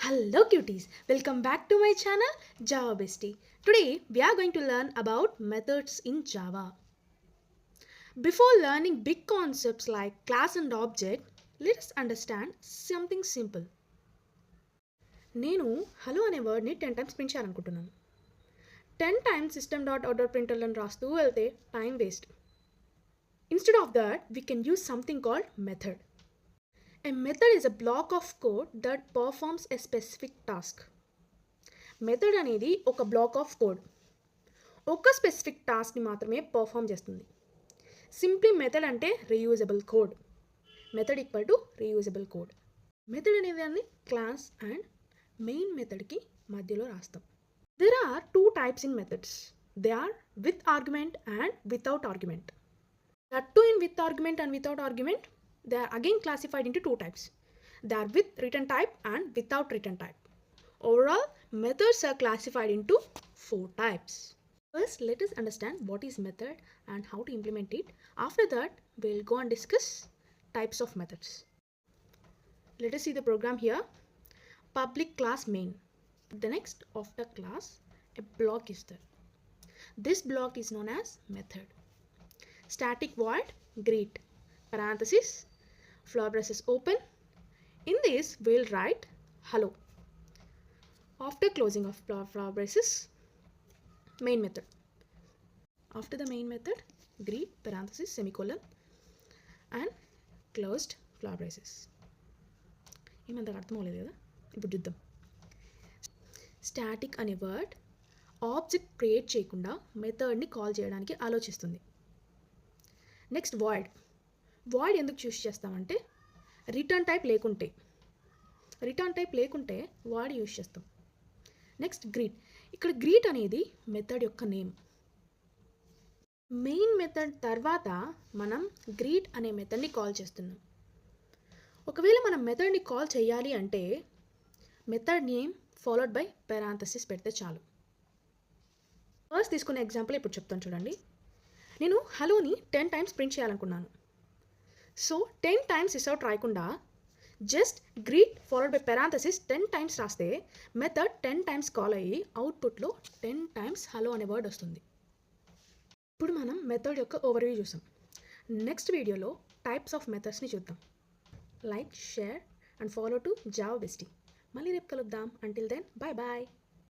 Hello cuties, welcome back to my channel Java Bestie. Today we are going to learn about methods in Java. Before learning big concepts like class and object, let us understand something simple. నేను hello అనే వర్డ్ని 10 times print చేయాలనుకుంటున్నాను. 10 times system.out.println అని రాస్తూ వెళ్తే time waste. Instead of that, we can use something called method. A method is a block of code that performs a specific task. Method అనేది ఒక block of code ఒక specific టాస్క్ని మాత్రమే perform చేస్తుంది. Simply method అంటే reusable code. Method equal to reusable code. Method అనేది దాన్ని class and main మెథడ్కి మధ్యలో రాస్తాం. There are two types in methods. They are with argument and without argument. That two in with argument and without argument, they are again classified into two types. They are with return type and without return type. Overall, methods are classified into 4 types. First, let us understand what is method and how to implement it. After that, we'll go and discuss types of methods. Let us see the program here. Public class main. The next of the class, a block is there. This block is known as method. Static void greet, parenthesis, flower braces open. In this we'll write hello. After closing of flower braces, main method. After the main method, greet, parenthesis, semicolon and closed flower braces. ఏమంతగా అర్థం అవ్వలేదు కదా, ఇప్పుడు చూద్దాం. Static అనే word object create చేయకుండా మెథడ్ని call చేయడానికి ఆలోచిస్తుంది. Next void. Void ఎందుకు చూస్ చేస్తామంటే రిటర్న్ టైప్ లేకుంటే వాయిడ్ యూస్ చేస్తాం. Next greet. ఇక్కడ గ్రీట్ అనేది మెథడ్ యొక్క నేమ్. మెయిన్ మెథడ్ తర్వాత మనం గ్రీట్ అనే మెథడ్ని కాల్ చేస్తున్నాం. ఒకవేళ మనం మెథడ్ని కాల్ చేయాలి అంటే method name followed by parenthesis పెడితే చాలు. ఫస్ట్ తీసుకునే ఎగ్జాంపుల్ ఇప్పుడు చెప్తాను చూడండి. నేను హలోని 10 టైమ్స్ ప్రింట్ చేయాలనుకున్నాను. సో 10 టైమ్స్ వితౌట్ రాయకుండా just greet followed by parenthesis 10 times రాస్తే మెథడ్ 10 టైమ్స్ కాల్ అయ్యి అవుట్పుట్లో 10 టైమ్స్ హలో అనే వర్డ్ వస్తుంది. ఇప్పుడు మనం మెథడ్ యొక్క ఓవర్వ్యూ చూసాం. నెక్స్ట్ వీడియోలో టైప్స్ ఆఫ్ మెథడ్స్ని చూద్దాం. Like, share and follow to Java bestie. మళ్ళీ రేపు కలుద్దాం. Until then, bye bye.